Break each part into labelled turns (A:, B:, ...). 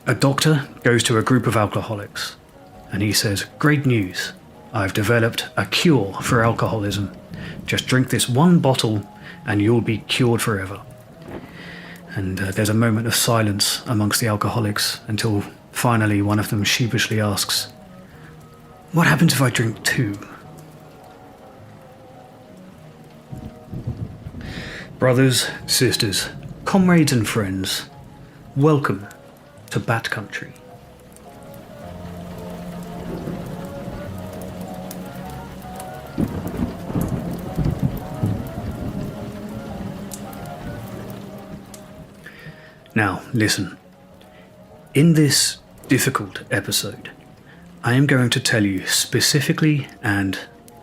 A: A doctor goes to a group of alcoholics and he says, "Great news, I've developed a cure for alcoholism. Just drink this one bottle and you'll be cured forever." And there's a moment of silence amongst the alcoholics until finally one of them sheepishly asks, "What happens if I drink two?" Brothers, sisters, comrades and friends, welcome to Bat Country. Now, listen. In this difficult episode, I am going to tell you specifically and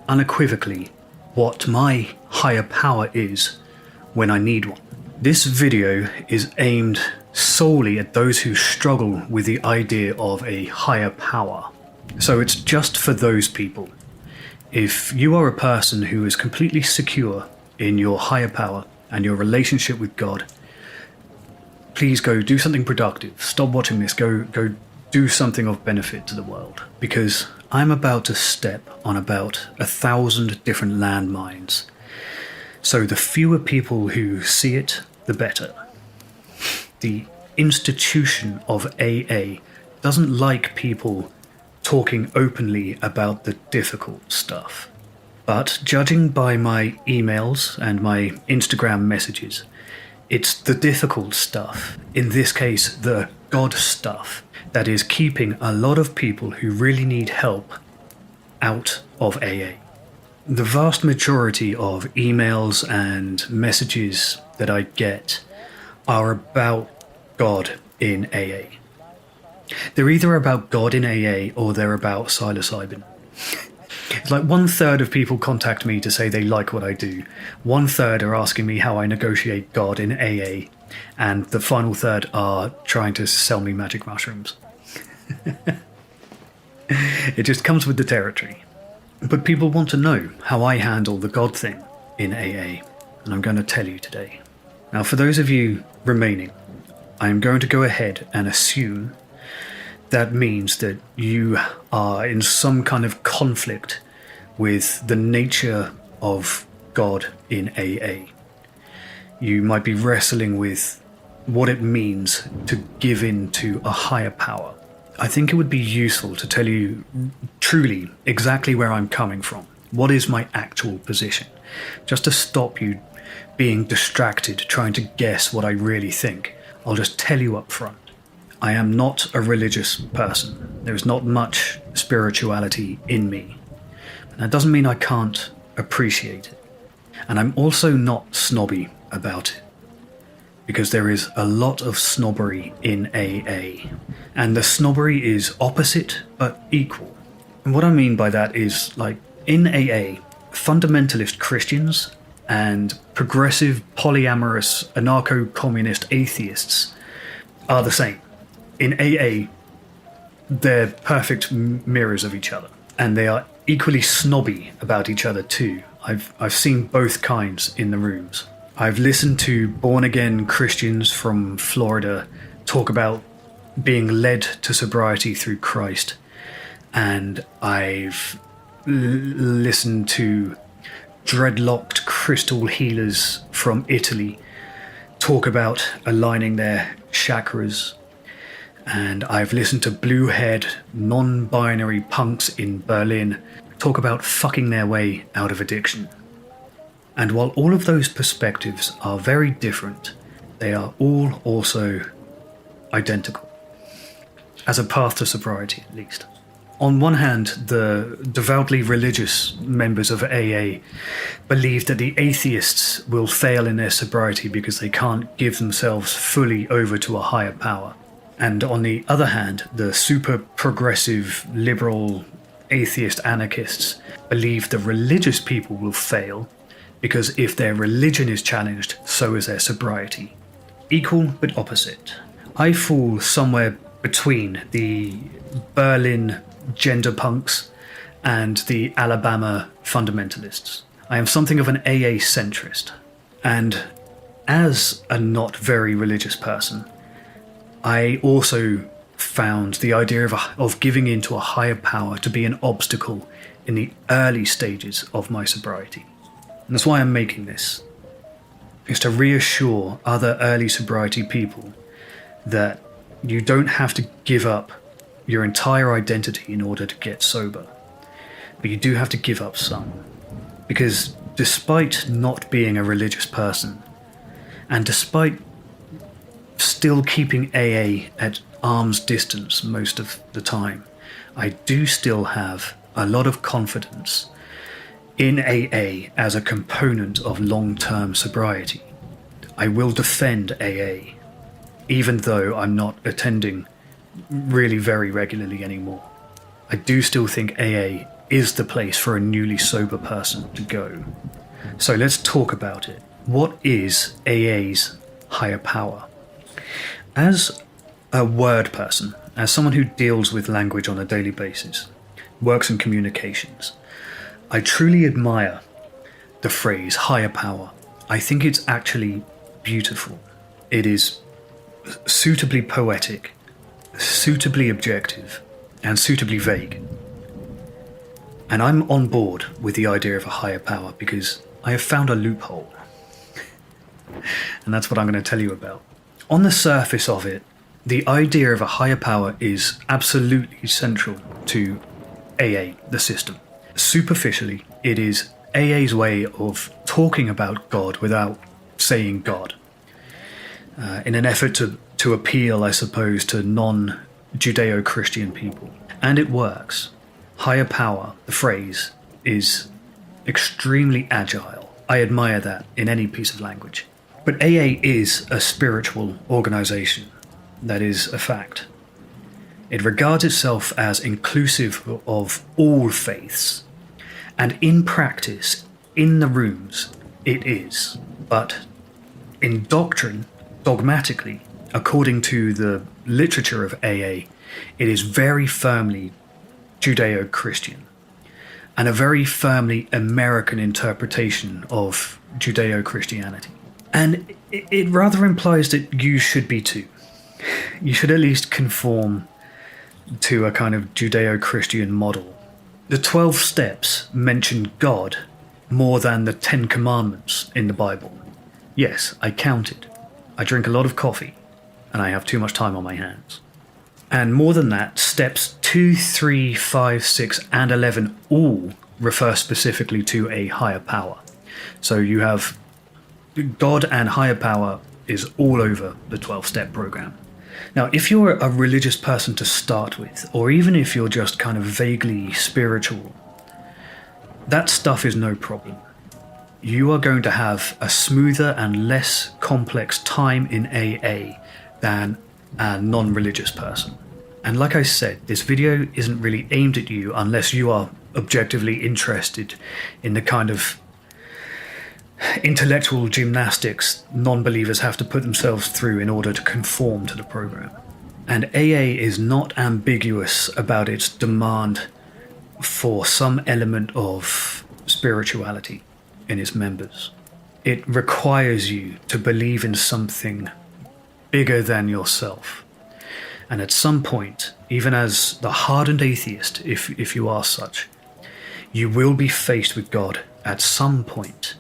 A: unequivocally what my higher power is when I need one. This video is aimed solely at those who struggle with the idea of a higher power. So it's just for those people. If you are a person who is completely secure in your higher power and your relationship with God, please go do something productive. Stop watching this. Go do something of benefit to the world. Because I'm about to step on about 1,000 different landmines. So the fewer people who see it, the better. The institution of AA doesn't like people talking openly about the difficult stuff. But judging by my emails and my Instagram messages, it's the difficult stuff, in this case the God stuff, that is keeping a lot of people who really need help out of AA. The vast majority of emails and messages that I get are about God in AA. They're either about God in AA or they're about psilocybin. It's like 1/3 of people contact me to say they like what I do. 1/3 are asking me how I negotiate God in AA. And the final third are trying to sell me magic mushrooms. It just comes with the territory. But people want to know how I handle the God thing in AA. And I'm going to tell you today. Now, for those of you remaining, I am going to go ahead and assume that means that you are in some kind of conflict with the nature of God in AA. You might be wrestling with what it means to give in to a higher power. I think it would be useful to tell you truly exactly where I'm coming from. What is my actual position? Just to stop you being distracted trying to guess what I really think. I'll just tell you up front. I am not a religious person. There's not much spirituality in me. That doesn't mean I can't appreciate it. And I'm also not snobby about it. Because there is a lot of snobbery in AA. And the snobbery is opposite but equal. And what I mean by that is, like, in AA, fundamentalist Christians and progressive polyamorous anarcho-communist atheists are the same. In AA, they're perfect mirrors of each other, and they are equally snobby about each other too. I've seen both kinds in the rooms. I've listened to born-again Christians from Florida talk about being led to sobriety through Christ, and I've listened to dreadlocked crystal healers from Italy talk about aligning their chakras. And I've listened to blue-haired, non-binary punks in Berlin talk about fucking their way out of addiction. And while all of those perspectives are very different, they are all also identical. As a path to sobriety, at least. On one hand, the devoutly religious members of AA believe that the atheists will fail in their sobriety because they can't give themselves fully over to a higher power. And on the other hand, the super progressive, liberal, atheist anarchists believe the religious people will fail because if their religion is challenged, so is their sobriety. Equal but opposite. I fall somewhere between the Berlin gender punks and the Alabama fundamentalists. I am something of an AA centrist. And as a not very religious person, I also found the idea of giving in to a higher power to be an obstacle in the early stages of my sobriety. And that's why I'm making this, is to reassure other early sobriety people that you don't have to give up your entire identity in order to get sober, but you do have to give up some. Because despite not being a religious person, and despite still keeping AA at arm's distance most of the time, I do still have a lot of confidence in AA as a component of long-term sobriety. I will defend AA, even though I'm not attending really very regularly anymore. I do still think AA is the place for a newly sober person to go. So let's talk about it. What is AA's higher power? As a word person, as someone who deals with language on a daily basis, works in communications, I truly admire the phrase higher power. I think it's actually beautiful. It is suitably poetic, suitably objective, and suitably vague. And I'm on board with the idea of a higher power because I have found a loophole. And that's what I'm going to tell you about. On the surface of it, the idea of a higher power is absolutely central to AA, the system. Superficially, it is AA's way of talking about God without saying God, in an effort to appeal, I suppose, to non-Judeo-Christian people. And it works. Higher power, the phrase, is extremely agile. I admire that in any piece of language. But AA is a spiritual organization. That is a fact. It regards itself as inclusive of all faiths. And in practice, in the rooms, it is. But in doctrine, dogmatically, according to the literature of AA, it is very firmly Judeo-Christian, and a very firmly American interpretation of Judeo-Christianity. And it rather implies that you should be too. You should at least conform to a kind of Judeo-Christian model. The 12 steps mention God more than the 10 commandments in the Bible. Yes, I counted. I drink a lot of coffee, and I have too much time on my hands. And more than that, steps 2, 3, 5, 6, and 11 all refer specifically to a higher power. So you have God and higher power is all over the 12-step program. Now, if you're a religious person to start with, or even if you're just kind of vaguely spiritual, that stuff is no problem. You are going to have a smoother and less complex time in AA than a non-religious person. And like I said, this video isn't really aimed at you unless you are objectively interested in the kind of intellectual gymnastics non-believers have to put themselves through in order to conform to the program. And AA is not ambiguous about its demand for some element of spirituality in its members. It requires you to believe in something bigger than yourself. And at some point, even as the hardened atheist, if you are such, you will be faced with God at some point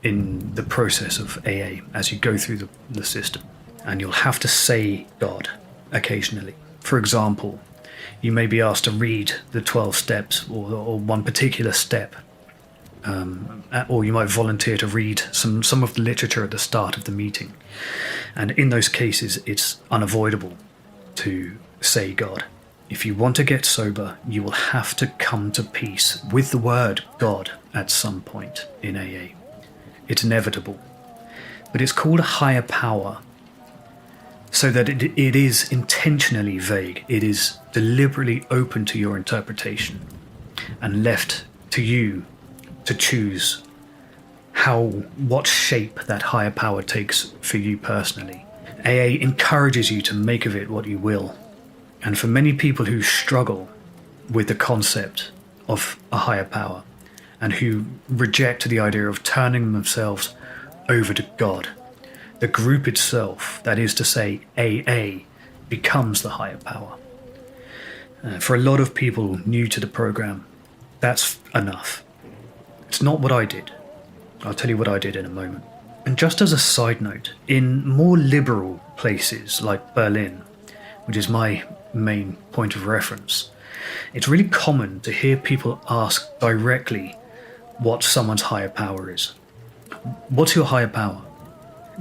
A: in the process of AA as you go through the system. And you'll have to say God occasionally. For example, you may be asked to read the 12 steps or one particular step, or you might volunteer to read some of the literature at the start of the meeting. And in those cases, it's unavoidable to say God. If you want to get sober, you will have to come to peace with the word God at some point in AA. It's inevitable. But it's called a higher power so that it is intentionally vague. It is deliberately open to your interpretation and left to you to choose what shape that higher power takes for you personally. AA encourages you to make of it what you will. And for many people who struggle with the concept of a higher power and who reject the idea of turning themselves over to God, the group itself, that is to say AA, becomes the higher power. For a lot of people new to the program, that's enough. It's not what I did. I'll tell you what I did in a moment. And just as a side note, in more liberal places like Berlin, which is my main point of reference, it's really common to hear people ask directly what someone's higher power is. What's your higher power?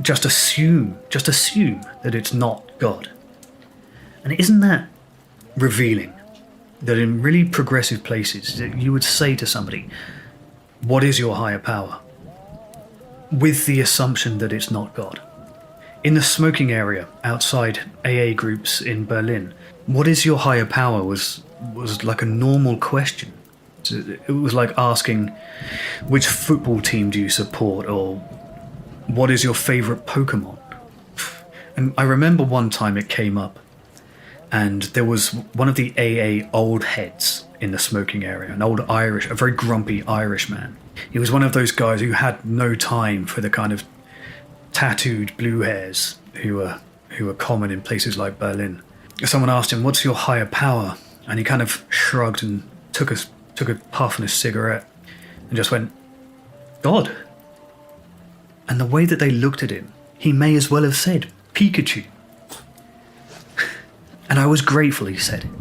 A: Just assume that it's not God. And isn't that revealing? That in really progressive places, that you would say to somebody, what is your higher power? With the assumption that it's not God. In the smoking area outside AA groups in Berlin, what is your higher power was like a normal question. It was like asking, which football team do you support, or what is your favourite Pokemon? And I remember one time it came up, and there was one of the AA old heads in the smoking area, a very grumpy Irish man. He was one of those guys who had no time for the kind of tattooed blue hairs who were common in places like Berlin. Someone asked him, what's your higher power? And he kind of shrugged and took a puff on his cigarette and just went, God. And the way that they looked at him, he may as well have said, Pikachu. And I was grateful he said it.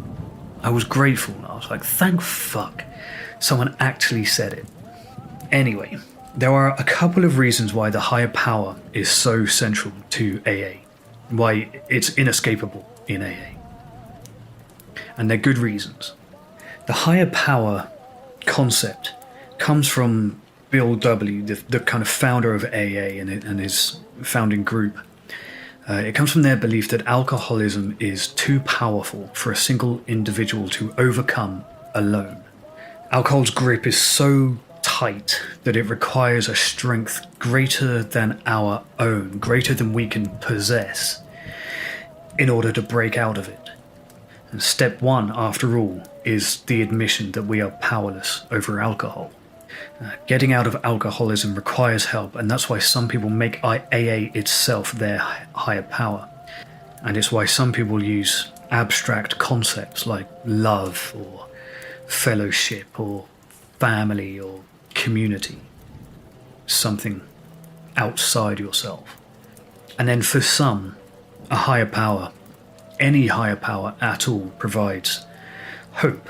A: I was grateful. I was like, thank fuck someone actually said it. Anyway, there are a couple of reasons why the higher power is so central to AA, why it's inescapable in AA. And they're good reasons. The higher power concept comes from Bill W., the kind of founder of AA and his founding group. It comes from their belief that alcoholism is too powerful for a single individual to overcome alone. Alcohol's grip is so tight that it requires a strength greater than our own, greater than we can possess, in order to break out of it. And step one, after all, is the admission that we are powerless over alcohol. Getting out of alcoholism requires help, and that's why some people make AA itself their higher power. And it's why some people use abstract concepts like love or fellowship or family or community, something outside yourself. And then for some, a higher power, any higher power at all, provides hope.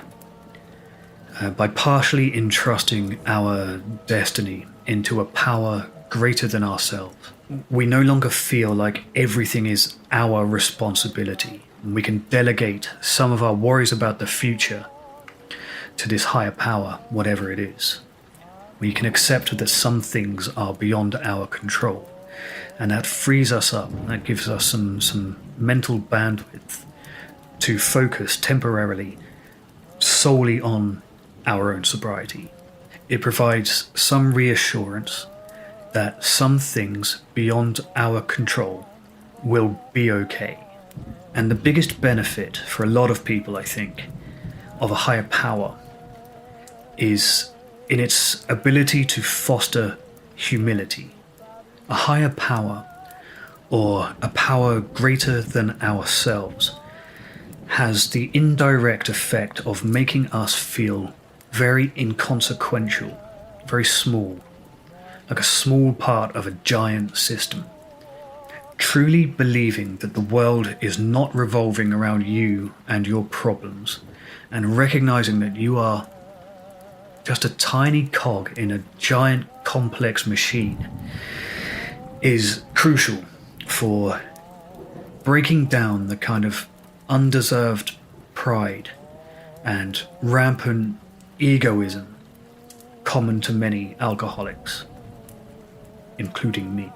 A: By partially entrusting our destiny into a power greater than ourselves, we no longer feel like everything is our responsibility. We can delegate some of our worries about the future to this higher power, whatever it is. We can accept that some things are beyond our control, and that frees us up. That gives us some mental bandwidth to focus temporarily solely on our own sobriety. It provides some reassurance that some things beyond our control will be okay. And the biggest benefit for a lot of people, I think, of a higher power is in its ability to foster humility. A higher power, or a power greater than ourselves, has the indirect effect of making us feel very inconsequential, very small, like a small part of a giant system. Truly believing that the world is not revolving around you and your problems, and recognizing that you are just a tiny cog in a giant complex machine, is crucial for breaking down the kind of undeserved pride and rampant egoism common to many alcoholics, including me.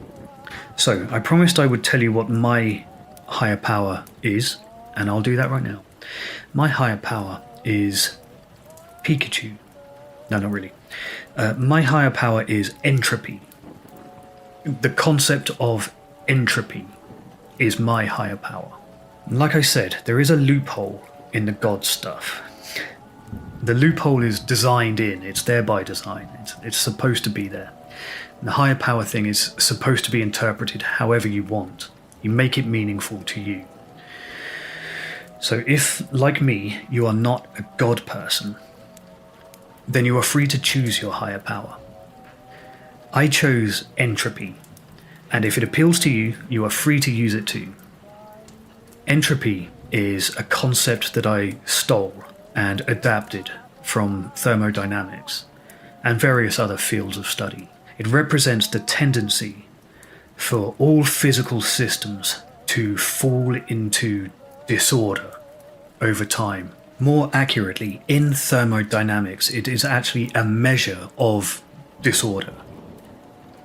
A: So I promised I would tell you what my higher power is, and I'll do that right now. My higher power is Pikachu. No, not really. My higher power is entropy. The concept of entropy is my higher power. Like I said, there is a loophole in the God stuff. The loophole is designed in, it's there by design, it's supposed to be there. And the higher power thing is supposed to be interpreted however you want. You make it meaningful to you. So if, like me, you are not a God person, then you are free to choose your higher power. I chose entropy, and if it appeals to you, you are free to use it too. Entropy is a concept that I stole and adapted from thermodynamics and various other fields of study. It represents the tendency for all physical systems to fall into disorder over time. More accurately, in thermodynamics, it is actually a measure of disorder,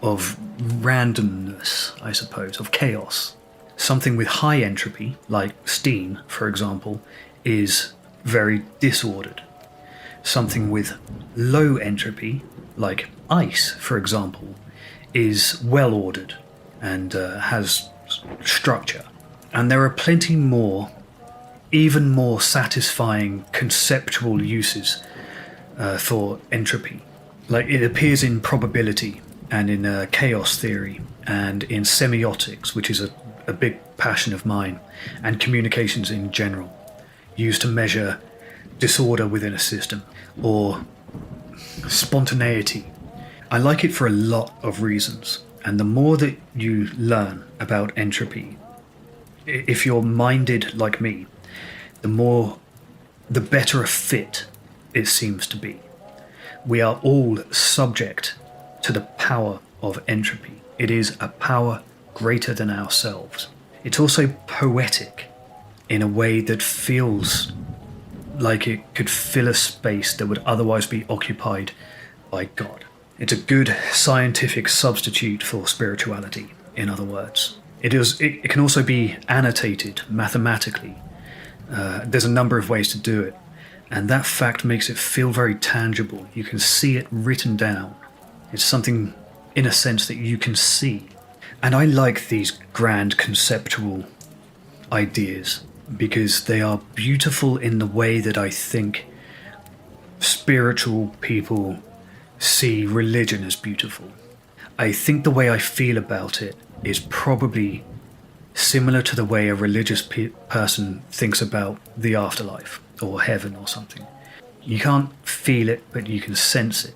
A: of randomness, I suppose, of chaos. Something with high entropy, like steam, for example, is very disordered. Something with low entropy, like ice, for example, is well ordered and has structure. And there are plenty more, even more satisfying conceptual uses for entropy. Like it appears in probability and in chaos theory and in semiotics, which is a big passion of mine, and communications in general, used to measure disorder within a system, or spontaneity. I like it for a lot of reasons, and the more that you learn about entropy, if you're minded like me, the better a fit it seems to be. We are all subject to the power of entropy. It is a power greater than ourselves. It's also poetic in a way that feels like it could fill a space that would otherwise be occupied by God. It's a good scientific substitute for spirituality, in other words. It can also be annotated mathematically. There's a number of ways to do it, and that fact makes it feel very tangible. You can see it written down. It's something, in a sense, that you can see. And I like these grand conceptual ideas because they are beautiful in the way that I think spiritual people see religion as beautiful. I think the way I feel about it is probably similar to the way a religious person thinks about the afterlife or heaven or something. You can't feel it, but you can sense it.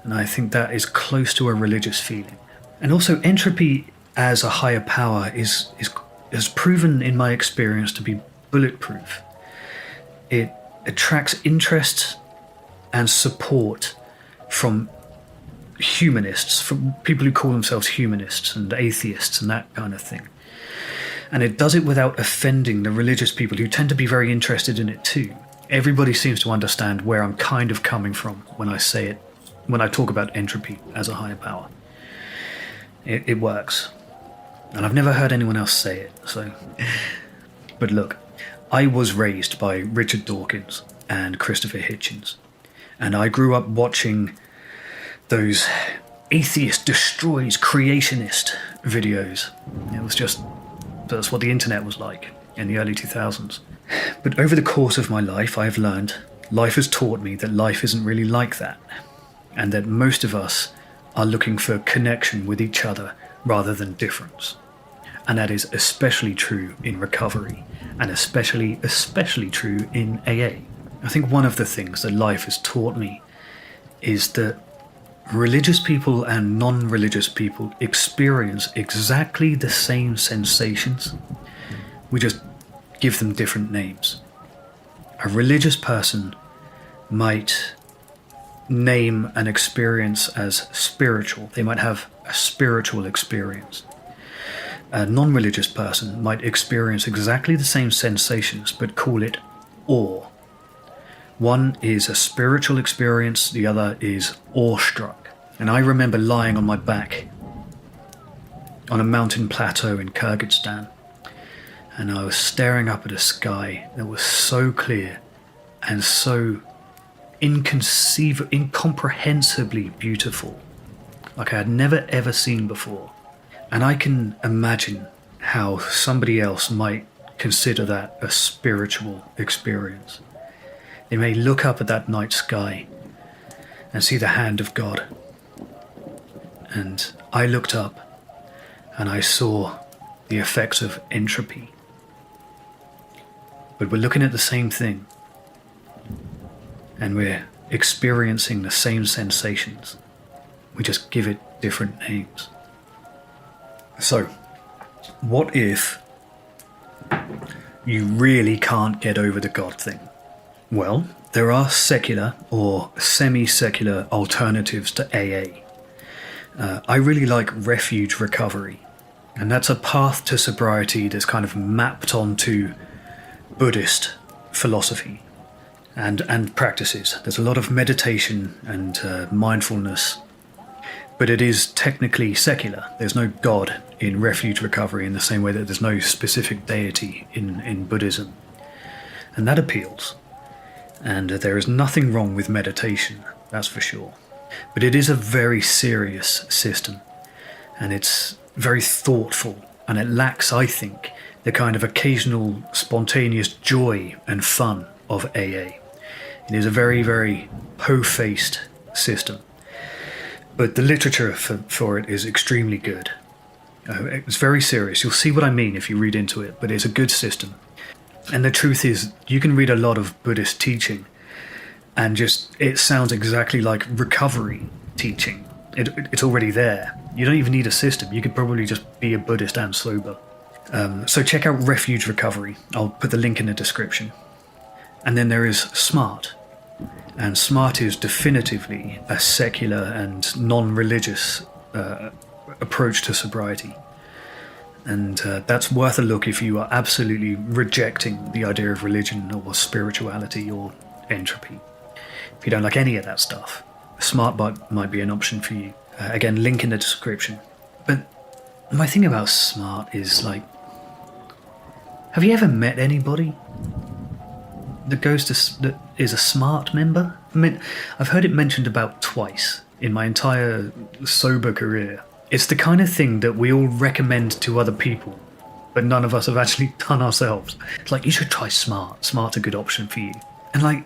A: And I think that is close to a religious feeling. And also entropy as a higher power is proven in my experience to be bulletproof. It attracts interest and support from humanists, from people who call themselves humanists and atheists and that kind of thing. And it does it without offending the religious people who tend to be very interested in it too. Everybody seems to understand where I'm kind of coming from when I say it, when I talk about entropy as a higher power. It works. And I've never heard anyone else say it, so... But look, I was raised by Richard Dawkins and Christopher Hitchens, and I grew up watching those atheist destroys creationist videos. That's what the internet was like in the early 2000s. But over the course of my life, I've learned, life has taught me that life isn't really like that, and that most of us are looking for connection with each other rather than difference. And that is especially true in recovery, and especially true in AA. I think one of the things that life has taught me is that religious people and non-religious people experience exactly the same sensations. We just give them different names. A religious person might name an experience as spiritual. They might have a spiritual experience. A non-religious person might experience exactly the same sensations but call it awe. One is a spiritual experience, the other is awestruck. And I remember lying on my back on a mountain plateau in Kyrgyzstan, and I was staring up at a sky that was so clear and so incomprehensibly beautiful, like I had never ever seen before. And I can imagine how somebody else might consider that a spiritual experience. They may look up at that night sky and see the hand of God. And I looked up and I saw the effects of entropy. but we're looking at the same thing. And we're experiencing the same sensations. We just give it different names. So, what if you really can't get over the God thing? Well, there are secular or semi-secular alternatives to AA. I really like refuge recovery, and that's a path to sobriety that's kind of mapped onto Buddhist philosophy and practices. There's a lot of meditation and mindfulness, but it is technically secular. There's no God in refuge recovery in the same way that there's no specific deity in Buddhism. And that appeals. And there is nothing wrong with meditation, that's for sure. But it is a very serious system, and it's very thoughtful, and it lacks, I think, the kind of occasional spontaneous joy and fun of AA. It is a very, very po-faced system. But the literature for it is extremely good. It's very serious. You'll see what I mean if you read into it, but it's a good system. And the truth is, you can read a lot of Buddhist teaching, and just it sounds exactly like recovery teaching. It's already there. You don't even need a system. You could probably just be a Buddhist and sober. So check out Refuge Recovery. I'll put the link in the description. And then there is SMART. And SMART is definitively a secular and non-religious approach to sobriety. And that's worth a look if you are absolutely rejecting the idea of religion or spirituality or entropy. If you don't like any of that stuff, SMART might be an option for you. Again, link in the description. But my thing about SMART is, like, have you ever met anybody that is a SMART member? I mean, I've heard it mentioned about twice in my entire sober career. It's the kind of thing that we all recommend to other people, but none of us have actually done ourselves. It's like, you should try SMART. SMART's a good option for you. And, like,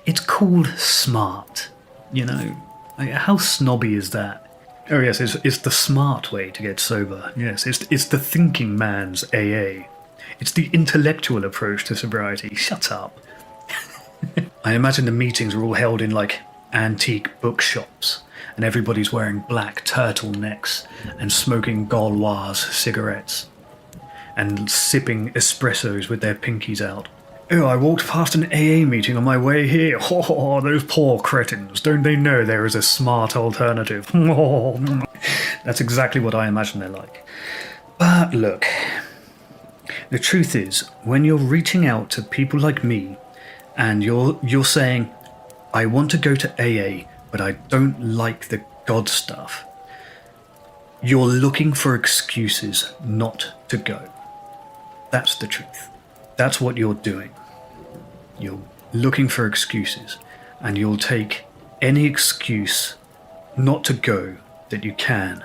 A: it's called SMART, you know? Like, how snobby is that? Oh yes, it's the smart way to get sober. Yes, it's the thinking man's AA. It's the intellectual approach to sobriety. Shut up. I imagine the meetings are all held in, like, antique bookshops, and everybody's wearing black turtlenecks and smoking Gauloise cigarettes and sipping espressos with their pinkies out. Oh, I walked past an AA meeting on my way here. Oh, those poor cretins. Don't they know there is a smart alternative? That's exactly what I imagine they're like. But look, the truth is, when you're reaching out to people like me and you're saying, I want to go to AA, but I don't like the God stuff, you're looking for excuses not to go. That's the truth. That's what you're doing. You're looking for excuses, and you'll take any excuse not to go that you can,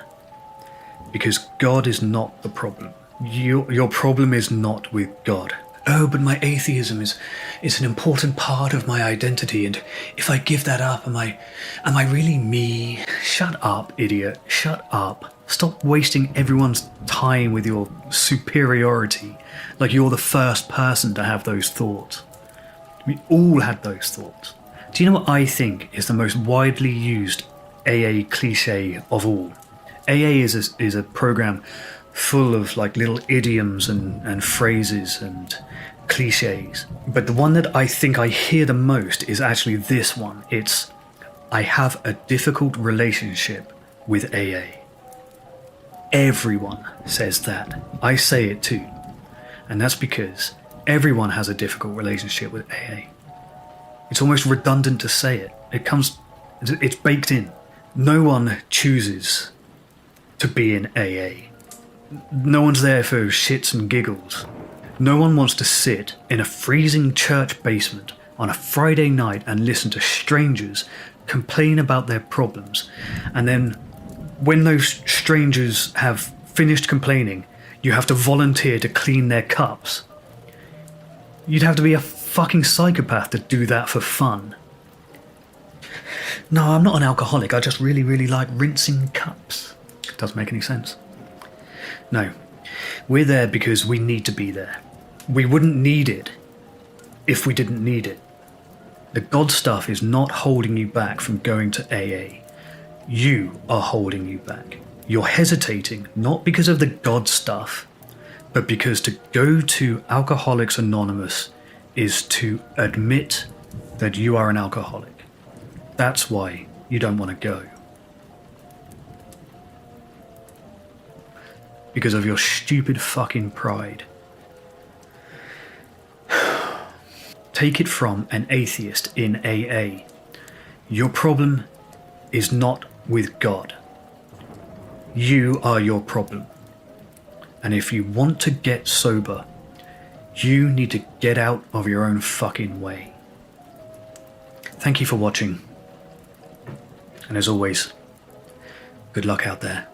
A: because God is not the problem. Your problem is not with God. Oh, but my atheism is an important part of my identity, and if I give that up, am I really me? Shut up, idiot. Shut up. Stop wasting everyone's time with your superiority, like you're the first person to have those thoughts. We all had those thoughts. Do you know what I think is the most widely used AA cliche of all? AA is a program full of, like, little idioms and phrases and cliches. But the one that I think I hear the most is actually this one. It's, I have a difficult relationship with AA. Everyone says that. I say it too. And that's because everyone has a difficult relationship with AA. It's almost redundant to say it. It's baked in. No one chooses to be in AA. No one's there for shits and giggles. No one wants to sit in a freezing church basement on a Friday night and listen to strangers complain about their problems, and then when those strangers have finished complaining, you have to volunteer to clean their cups. You'd have to be a fucking psychopath to do that for fun. No, I'm not an alcoholic. I just really, really like rinsing cups. Doesn't make any sense. No, we're there because we need to be there. We wouldn't need it if we didn't need it. The God stuff is not holding you back from going to AA. You are holding you back. You're hesitating, not because of the God stuff, but because to go to Alcoholics Anonymous is to admit that you are an alcoholic. That's why you don't want to go. Because of your stupid fucking pride. Take it from an atheist in AA. Your problem is not with God. You are your problem. And if you want to get sober, you need to get out of your own fucking way. Thank you for watching. And as always, good luck out there.